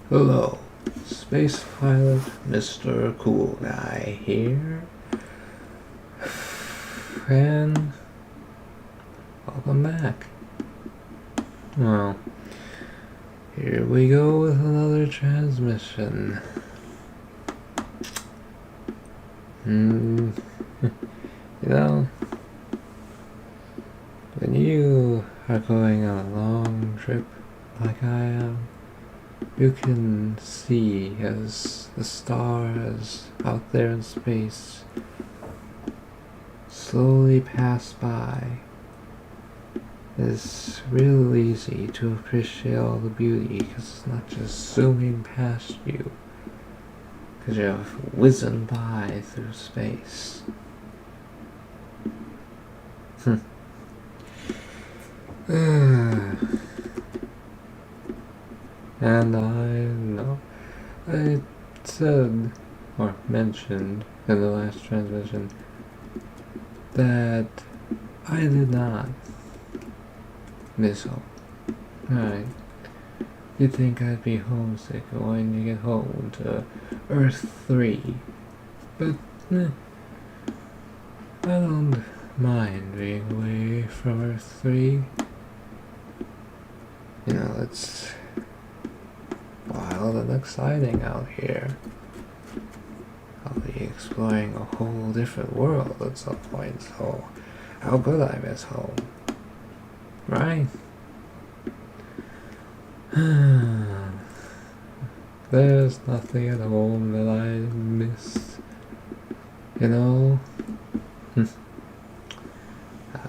Hello, space pilot Mr. Cool Guy here, and welcome back. Well, here we go with another transmission. You know, when you are going on a long trip like I am, you can see as the stars out there in space slowly pass by. It's real easy to appreciate all the beauty because it's not just zooming past you, because you're whizzing by through space. And I said or mentioned in the last transmission that I did not miss home. Right. You'd think I'd be homesick when you get home to Earth 3, but I don't mind being away from Earth 3. You know, it's wild and exciting out here. I'll be exploring a whole different world at some point, so how could I miss home? Right? There's nothing at home that I miss. You know?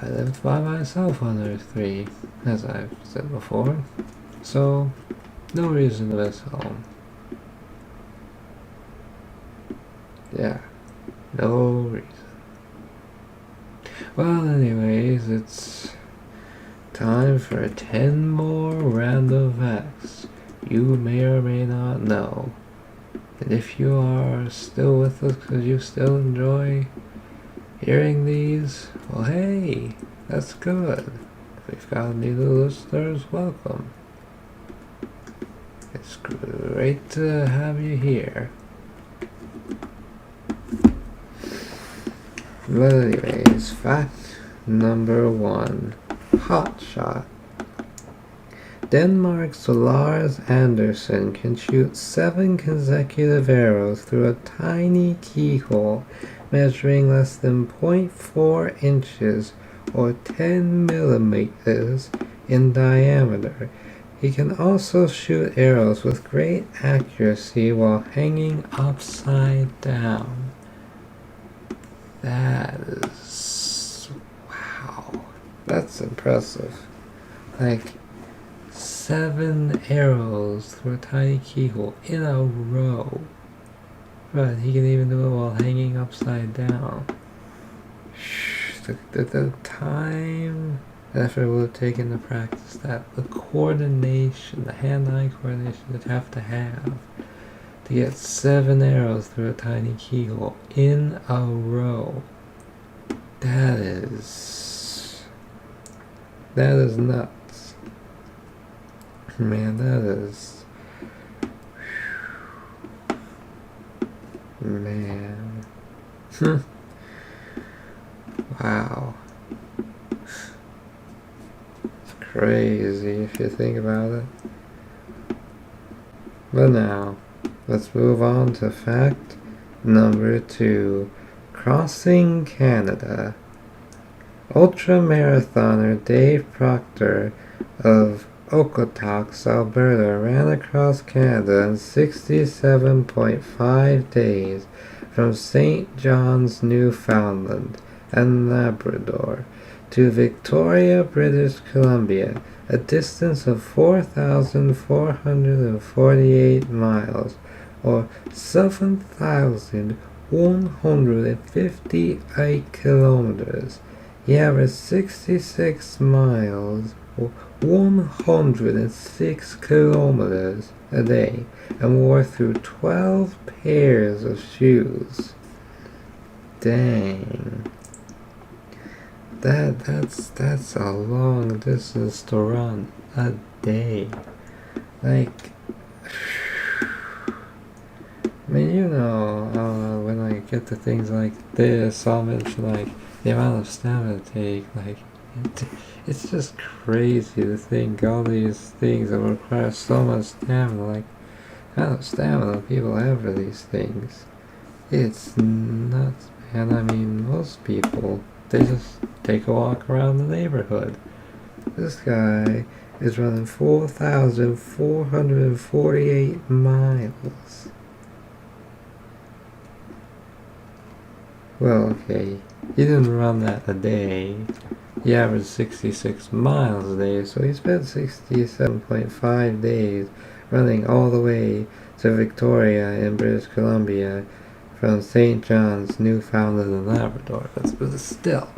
I lived by myself on Earth 3, as I've said before, so no reason to miss home. Yeah, no reason. Well, anyways, it's time for 10 more random facts you may or may not know. And if you are still with us because you still enjoy hearing these, well, hey, that's good. If we've got any new listeners, welcome. It's great to have you here. But anyways, fact number 1. Hotshot. Denmark's Lars Andersen can shoot 7 consecutive arrows through a tiny keyhole measuring less than 0.4 inches or 10 millimeters in diameter. He can also shoot arrows with great accuracy while hanging upside down. That is... wow. That's impressive. Like, 7 arrows through a tiny keyhole in a row. But he can even do it while hanging upside down. The time and effort it would have taken to practice that, the coordination, the hand-eye coordination you'd have to get 7 arrows through a tiny keyhole in a row. That is nuts. Man, that is... man. Wow. It's crazy if you think about it. But now, let's move on to fact number 2. Crossing Canada. Ultramarathoner Dave Proctor of Okotoks, Alberta, ran across Canada in 67.5 days from St. John's, Newfoundland and Labrador to Victoria, British Columbia, a distance of 4,448 miles, or 7,158 kilometers. He averaged 66 miles, or 106 kilometers a day, and wore through 12 pairs of shoes. Dang. That's a long distance to run a day. Like, I mean, when I get to things like this, I'll mention like the amount of stamina to take. Like, it, it's just crazy to think all these things that require so much stamina. Like, kind of stamina people have for these things. It's nuts, man. I mean, most people, they just take a walk around the neighborhood. This guy is running 4,448 miles. Well, okay, he didn't run that a day. He averaged 66 miles a day, so he spent 67.5 days running all the way to Victoria in British Columbia from St. John's, Newfoundland and Labrador. But still,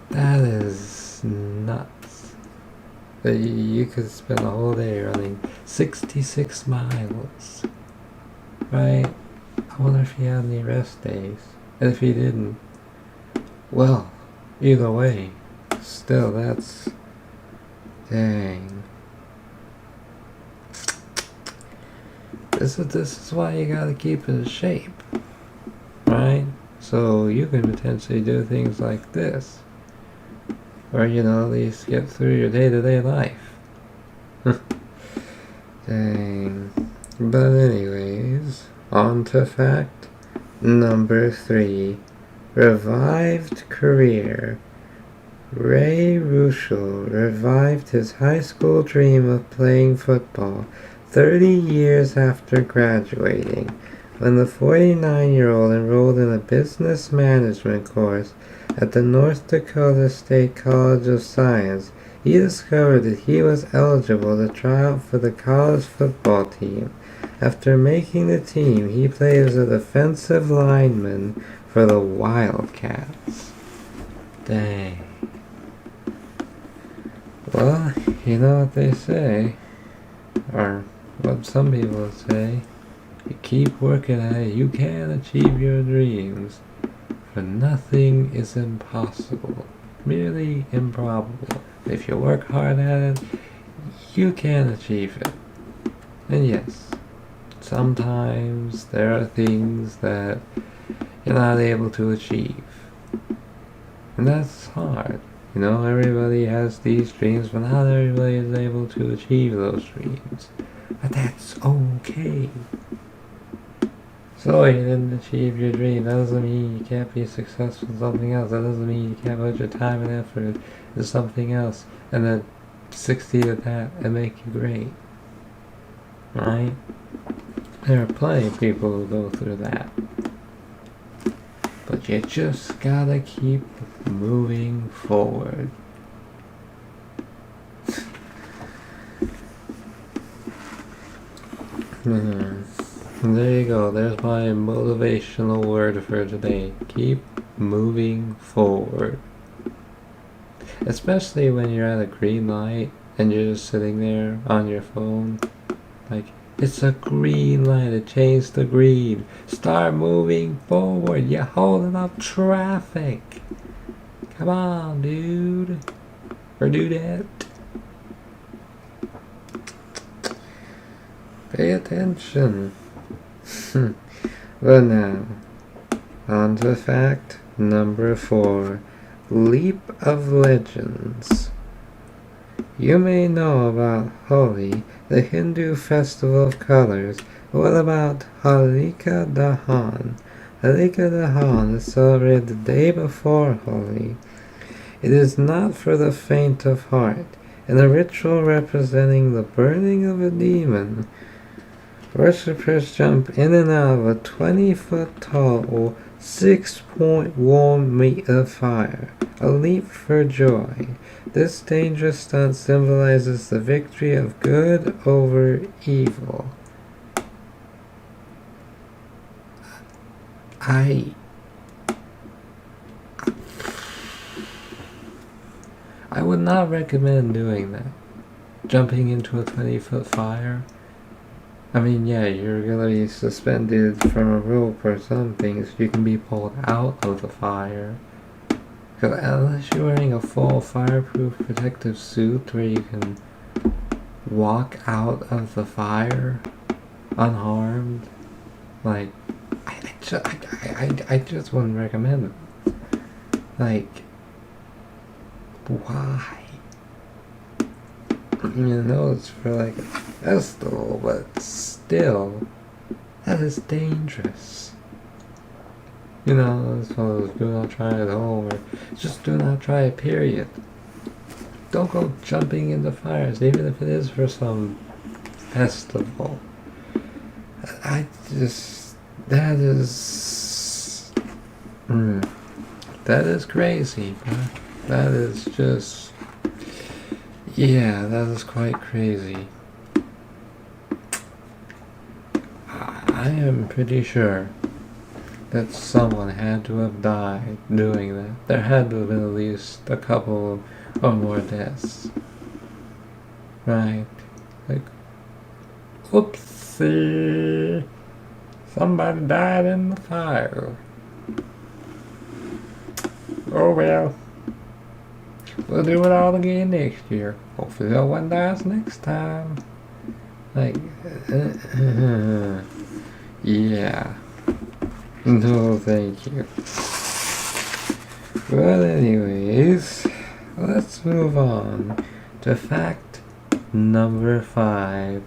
that is nuts. You could spend a whole day running 66 miles, right? I wonder if he had any rest days. And if he didn't, well, either way, still, that's... dang. This is why you gotta keep in shape, right? So you can potentially do things like this. Or, at least get through your day-to-day life. Dang. But anyways, on to fact number 3. Revived career. Ray Ruschel revived his high school dream of playing football 30 years after graduating, when the 49-year-old enrolled in a business management course at the North Dakota State College of Science. He discovered that he was eligible to try out for the college football team. After making the team, he played as a defensive lineman for the Wildcats. Dang. Well, you know what they say, or what some people say, you keep working at it, you can achieve your dreams, for nothing is impossible, merely improbable. If you work hard at it, you can achieve it. And yes, sometimes there are things that you're not able to achieve, and that's hard. Everybody has these dreams, but not everybody is able to achieve those dreams. But that's okay. So you didn't achieve your dream. That doesn't mean you can't be successful in something else. That doesn't mean you can't put your time and effort into something else and then succeed at that and make you great. Right? There are plenty of people who go through that. But you just gotta keep moving forward. There you go. There's my motivational word for today. Keep moving forward. Especially when you're at a green light and you're just sitting there on your phone. Like, it's a green light. It changed to green. Start moving forward. You're holding up traffic. Come on, dude. Or dudette. Pay attention. But now, on to fact number 4. Leap of Legends. You may know about Holi, the Hindu festival of colors. What about Holika Dahan? Holika Dahan is celebrated the day before Holi. It is not for the faint of heart, and a ritual representing the burning of a demon. Worshippers jump in and out of a 20-foot tall or 6.1 meter fire, a leap for joy. This dangerous stunt symbolizes the victory of good over evil. I would not recommend doing that. Jumping into a 20-foot fire. I mean, yeah, you're gonna be suspended from a rope or something, so you can be pulled out of the fire. Because unless you're wearing a full fireproof protective suit where you can walk out of the fire unharmed, Like, I just wouldn't recommend it. Like, why? You know, it's for like a festival, but still, that is dangerous. You know, it's one of those do not try at home, or just do not try it, period. Don't go jumping into fires, even if it is for some festival. I just, that is, that is crazy, but that is just, yeah, that is quite crazy. I am pretty sure that someone had to have died doing that. There had to have been at least a couple or more deaths. Right? Like, whoopsie! Somebody died in the fire. Oh well. We'll do it all again next year. Hopefully no one dies next time. Like, yeah. No, thank you. Well, anyways, let's move on to fact number 5.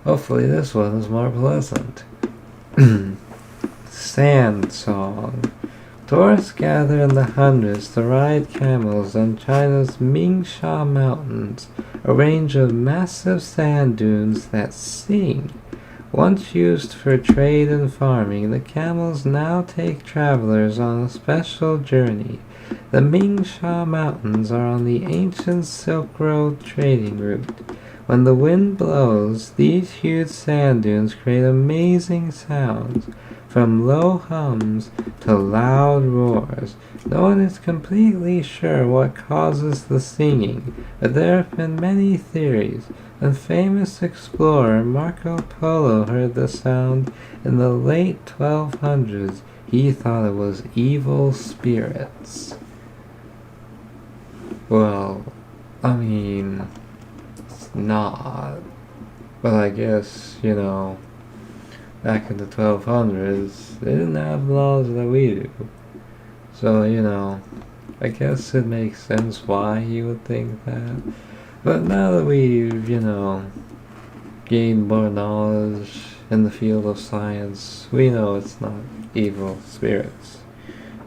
Hopefully this one is more pleasant. Sand song. Tourists gather in the hundreds to ride camels on China's Mingsha Mountains, a range of massive sand dunes that sing. Once used for trade and farming, the camels now take travelers on a special journey. The Mingsha Mountains are on the ancient Silk Road trading route. When the wind blows, these huge sand dunes create amazing sounds, from low hums to loud roars. No one is completely sure what causes the singing, but there have been many theories. When famous explorer Marco Polo heard the sound in the late 1200s, he thought it was evil spirits. Well, I mean, it's not. But I guess, you know, back in the 1200s, they didn't have laws that we do. So, you know, I guess it makes sense why he would think that. But now that we've, you know, gained more knowledge in the field of science, we know it's not evil spirits.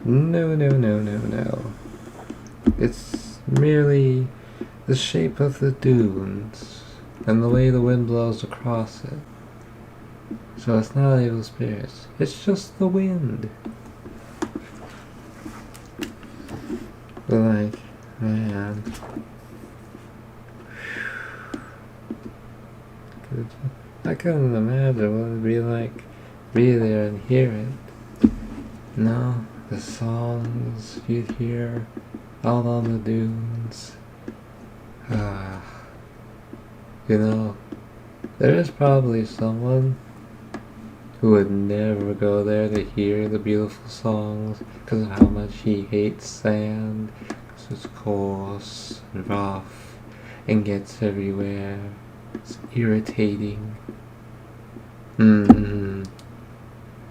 No, no, no, no, no. It's merely the shape of the dunes and the way the wind blows across it. So it's not evil spirits. It's just the wind. But like, man. I couldn't imagine what it'd be like to be there and hear it. No, the songs you'd hear out on the dunes. You know, there is probably someone who would never go there to hear the beautiful songs because of how much he hates sand, because it's coarse and rough and gets everywhere. It's irritating.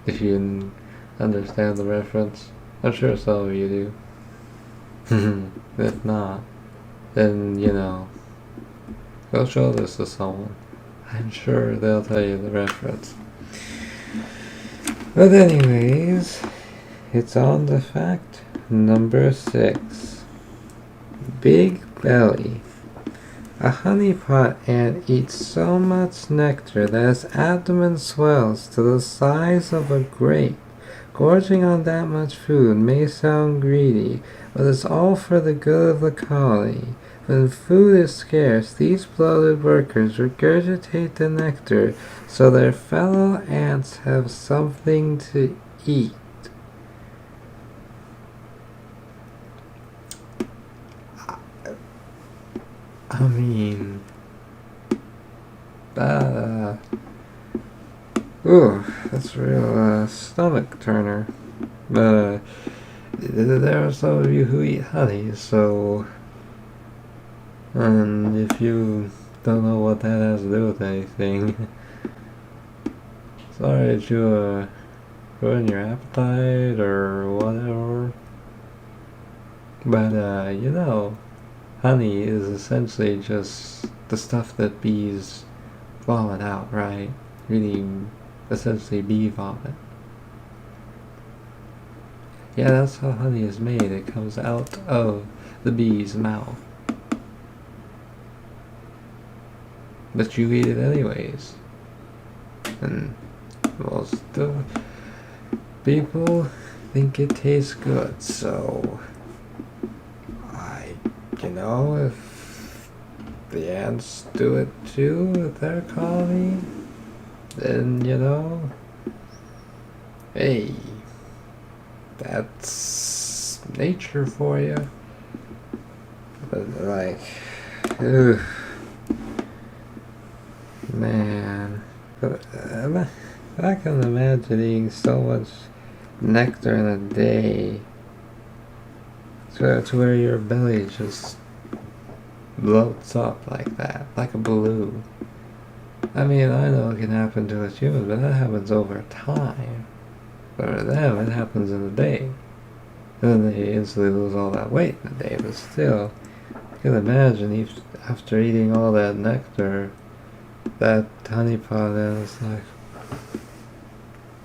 If you understand the reference, I'm sure some of you do. If not, then, you know, go show this to someone. I'm sure they'll tell you the reference. But anyways, it's on to fact number 6. Big belly. A honeypot ant eats so much nectar that its abdomen swells to the size of a grape. Gorging on that much food may sound greedy, but it's all for the good of the colony. When food is scarce, these bloated workers regurgitate the nectar so their fellow ants have something to eat. I mean, ooh, that's a real stomach turner. But there are some of you who eat honey, so, and if you don't know what that has to do with anything, Sorry to ruin your appetite or whatever. But, honey is essentially just the stuff that bees vomit out, right? Really, essentially bee vomit. Yeah, that's how honey is made. It comes out of the bee's mouth. But you eat it anyways. And most of people think it tastes good, so if the ants do it too with their colony, then hey, that's nature for you. But ugh, man, I can imagine eating so much nectar in a day to where your belly just bloats up like that, like a balloon. I mean, I know it can happen to us humans, but that happens over time. For them, it happens in a day. And then they instantly lose all that weight in a day, but still, you can imagine after eating all that nectar, that honey pot, and it's like,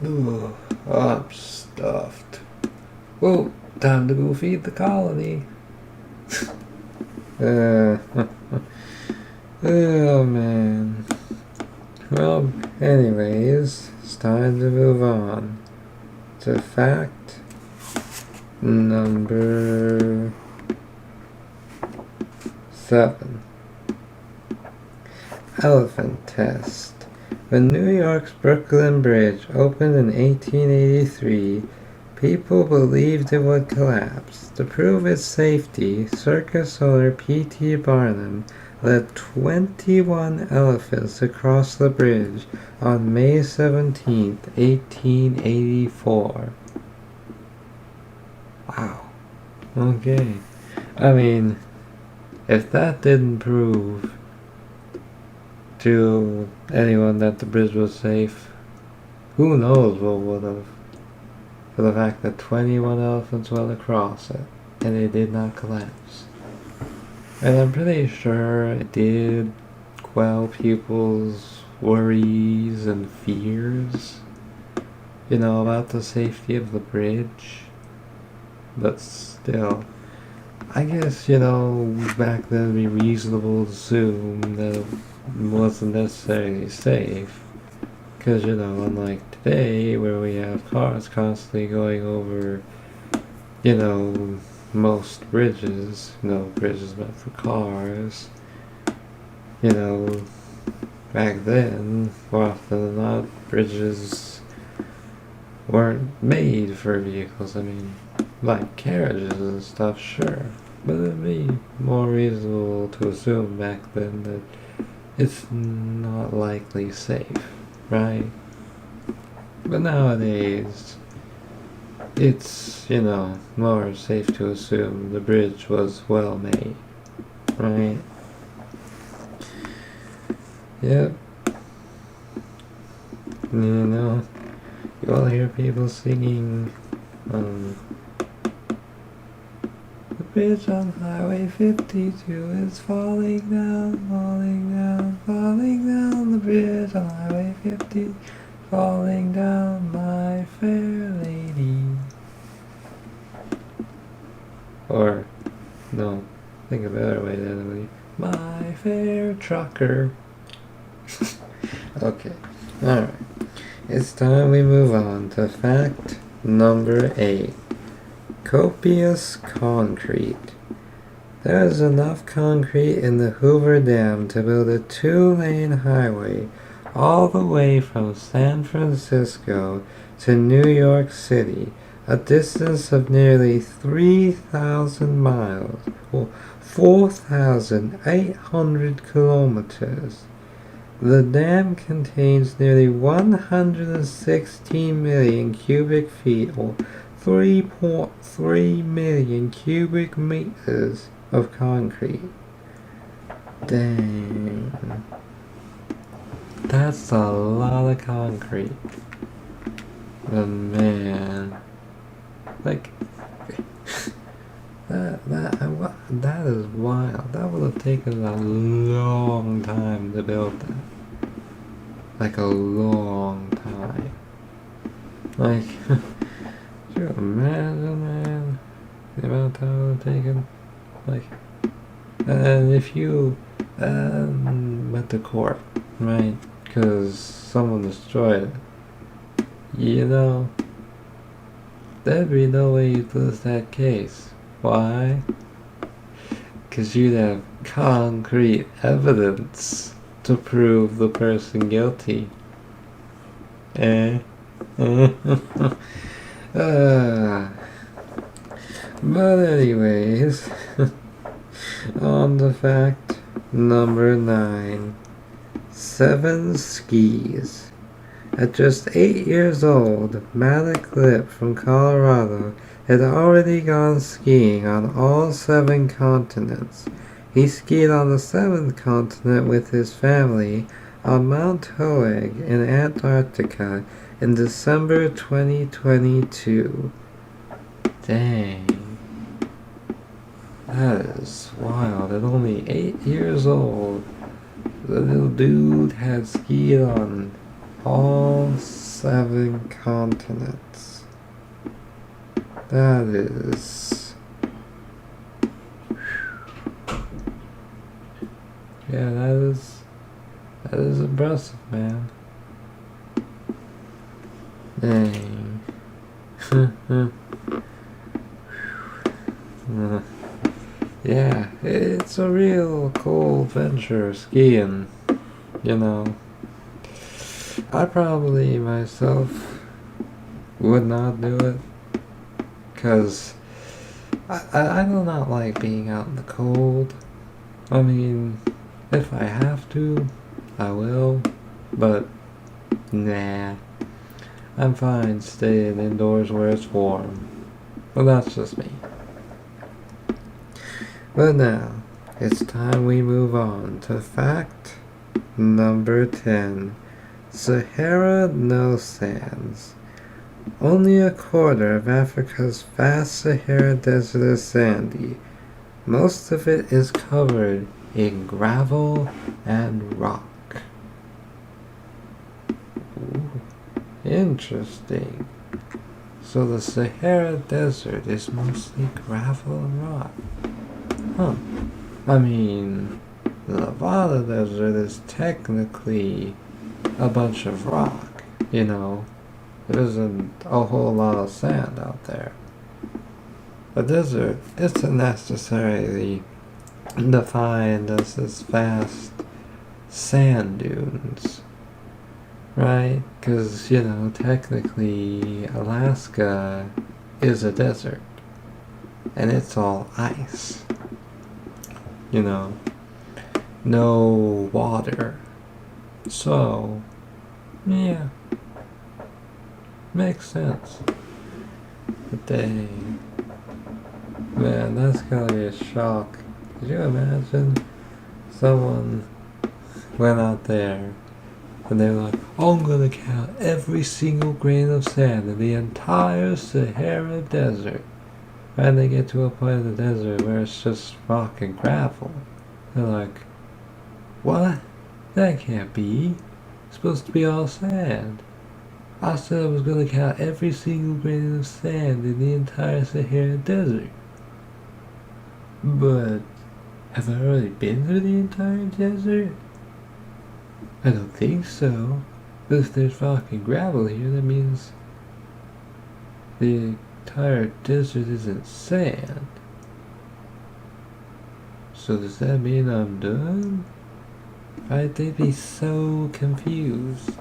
ooh, I'm stuffed. Whoa, time to go feed the colony. Oh man. Well, anyways, it's time to move on to fact number 7. Elephant test. When New York's Brooklyn Bridge opened in 1883, people believed it would collapse. To prove its safety, circus owner P.T. Barnum led 21 elephants across the bridge on May 17, 1884. Wow. Okay. I mean, if that didn't prove to anyone that the bridge was safe, who knows what would have. For the fact that 21 elephants went across it, and it did not collapse. And I'm pretty sure it did quell people's worries and fears, about the safety of the bridge. But still, I guess, back then it'd be reasonable to assume that it wasn't necessarily safe. Because, unlike today, where we have cars constantly going over, most bridges, bridges meant for cars, back then, more often than not, bridges weren't made for vehicles. I mean, like carriages and stuff, sure, but it'd be more reasonable to assume back then that it's not likely safe, right? But nowadays, it's, more safe to assume the bridge was well made, right? Yep. You all hear people singing, the bridge on Highway 52 is falling down, falling down, falling down. The bridge on Highway 50 falling down, my fair lady. Or, no, think a better way than we. My fair trucker. Okay, alright. It's time we move on to fact number 8. Copious concrete. There is enough concrete in the Hoover Dam to build a 2-lane highway all the way from San Francisco to New York City, a distance of nearly 3,000 miles, or 4,800 kilometers. The dam contains nearly 116 million cubic feet, or 3.3 million cubic meters of concrete. Dang. That's a lot lot of concrete. But man, like that is wild. That would have taken a long time to build that. Like a long time. Like, could you imagine, man, the amount of time it would have taken? Like, and if you went to court, right, because someone destroyed it, you know, there'd be no way you'd lose that case. Why? Because you'd have concrete evidence to prove the person guilty. But anyways, on to fact number 9. 7 skis. At just 8 years old, Matt Clip from Colorado had already gone skiing on all 7 continents. He skied on the 7th continent with his family on Mount Hoeg in Antarctica in December 2022. Dang. That is wild. At only 8 years old, the little dude had skied on all 7 continents. That is... Yeah, that is impressive, man. Dang. Yeah, it's a real cool venture, skiing, you know. I probably myself would not do it, because I do not like being out in the cold. I mean, if I have to, I will, but nah. I'm fine staying indoors where it's warm. But that's just me. But now, it's time we move on to fact number 10. Sahara no sands. Only a quarter of Africa's vast Sahara Desert is sandy. Most of it is covered in gravel and rock. Ooh, interesting. So the Sahara Desert is mostly gravel and rock. Huh. I mean, the Nevada Desert is technically a bunch of rock, you know. There isn't a whole lot of sand out there. A desert isn't necessarily defined as this vast sand dunes, right? Because, you know, technically Alaska is a desert, and it's all ice. You know, no water. So, yeah, makes sense. But dang, man, that's gotta be a shock. Could you imagine someone went out there and they were like, oh, I'm gonna count every single grain of sand in the entire Sahara Desert. And they get to a point of the desert where it's just rock and gravel. They're like, what? That can't be. It's supposed to be all sand. I said I was going to count every single grain of sand in the entire Sahara Desert. But have I already been through the entire desert? I don't think so. But if there's rock and gravel here, that means the entire desert isn't sand. So does that mean I'm done? Right? They'd be so confused.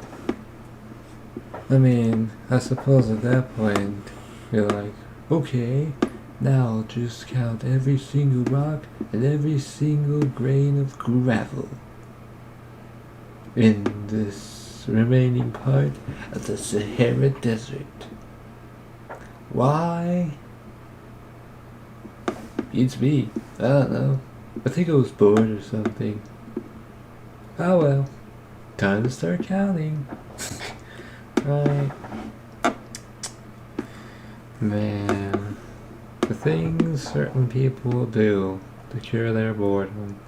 I mean, I suppose at that point, you're like, okay, now I'll just count every single rock and every single grain of gravel in this remaining part of the Sahara Desert. Why? Beats me. I don't know. I think I was bored or something. Oh well. Time to start counting. Right? Man, the things certain people do to cure their boredom.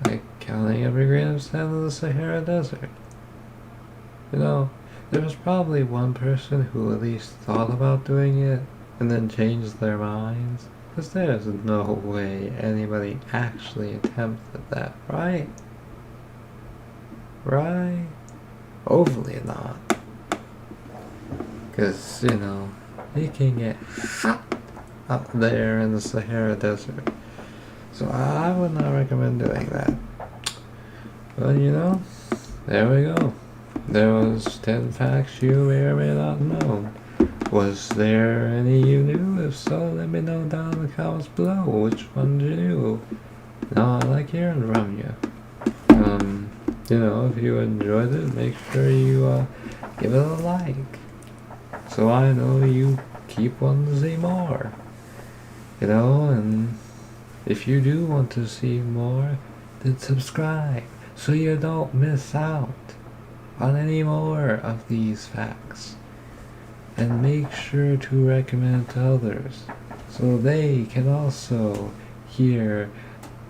Like counting every grain of sand in the Sahara Desert. You know, there was probably one person who at least thought about doing it and then changed their minds. Because there's no way anybody actually attempted that, right? Right? Hopefully not. Because, you know, it can get hot up there in the Sahara Desert. So I would not recommend doing that. But, you know, there we go. There was 10 facts you may or may not know. Was there any you knew? If so, let me know down in the comments below which ones you knew. Now I like hearing from you. You know, if you enjoyed it, make sure you give it a like. So I know you keep wanting to see more. You know, and if you do want to see more, then subscribe so you don't miss out on any more of these facts. And make sure to recommend to others so they can also hear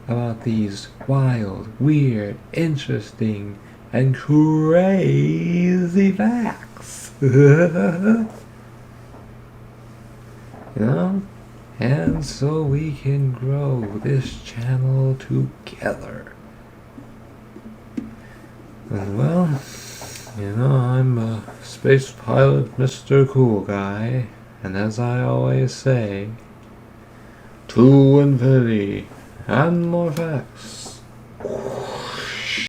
about these wild, weird, interesting, and crazy facts. You know? And so we can grow this channel together. And well, you know, I'm a space pilot, Mr. Cool Guy, and as I always say, to infinity and more facts.